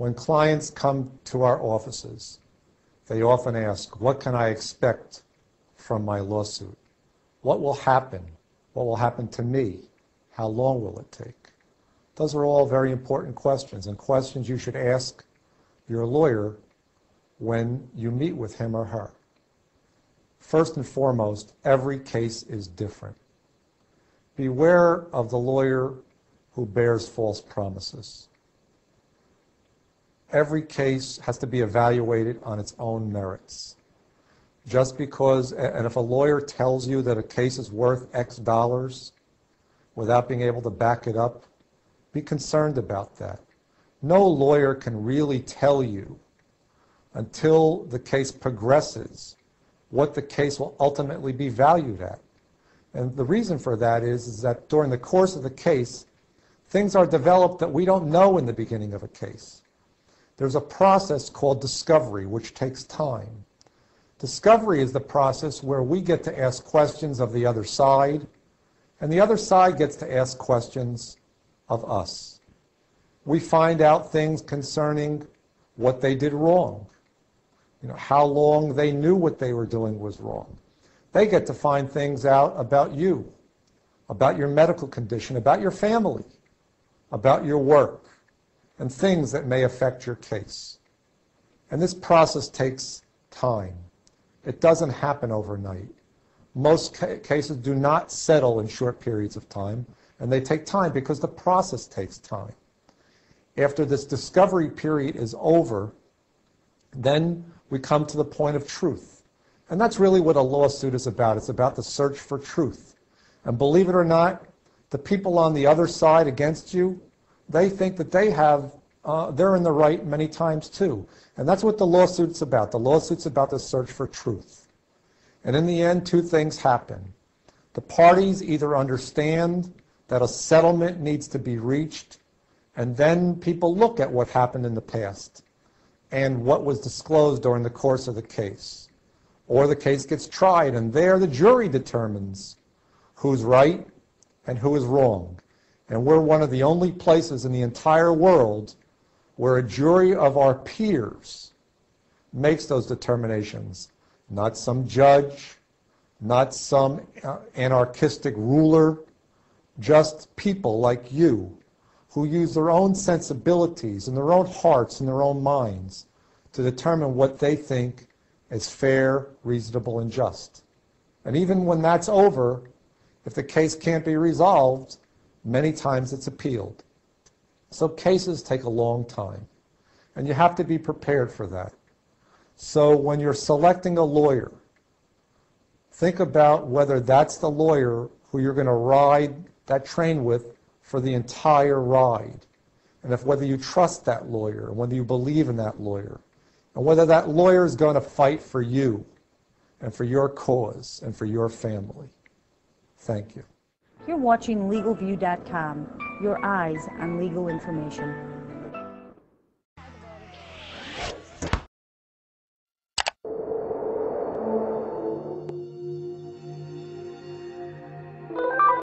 When clients come to our offices, they often ask, what can I expect from my lawsuit? What will happen? What will happen to me? How long will it take? Those are all very important questions, and questions you should ask your lawyer when you meet with him or her. First and foremost, every case is different. Beware of the lawyer who bears false promises. Every case has to be evaluated on its own merits. Just because, and if a lawyer tells you that a case is worth X dollars without being able to back it up, be concerned about that. No lawyer can really tell you until the case progresses what the case will ultimately be valued at. And the reason for that is that during the course of the case, things are developed that we don't know in the beginning of a case. There's a process called discovery, which takes time. Discovery is the process where we get to ask questions of the other side, and the other side gets to ask questions of us. We find out things concerning what they did wrong, how long they knew what they were doing was wrong. They get to find things out about you, about your medical condition, about your family, about your work, and things that may affect your case. And this process takes time. It doesn't happen overnight. Most cases do not settle in short periods of time, and they take time because the process takes time. After this discovery period is over, then we come to the point of truth. And that's really what a lawsuit is about. It's about the search for truth. And believe it or not, the people on the other side against you, they think that they're in the right many times too. And that's what the lawsuit's about. The lawsuit's about the search for truth. And in the end, two things happen. The parties either understand that a settlement needs to be reached, and then people look at what happened in the past and what was disclosed during the course of the case. Or the case gets tried, and there the jury determines who's right and who is wrong. And we're one of the only places in the entire world where a jury of our peers makes those determinations, not some judge, not some anarchistic ruler, just people like you who use their own sensibilities and their own hearts and their own minds to determine what they think is fair, reasonable, and just. And even when that's over, if the case can't be resolved, many times it's appealed. So cases take a long time, and you have to be prepared for that. So when you're selecting a lawyer, think about whether that's the lawyer who you're going to ride that train with for the entire ride, and whether you trust that lawyer, and whether you believe in that lawyer, and whether that lawyer is going to fight for you and for your cause and for your family. Thank you. You're watching LegalView.com, your eyes on legal information.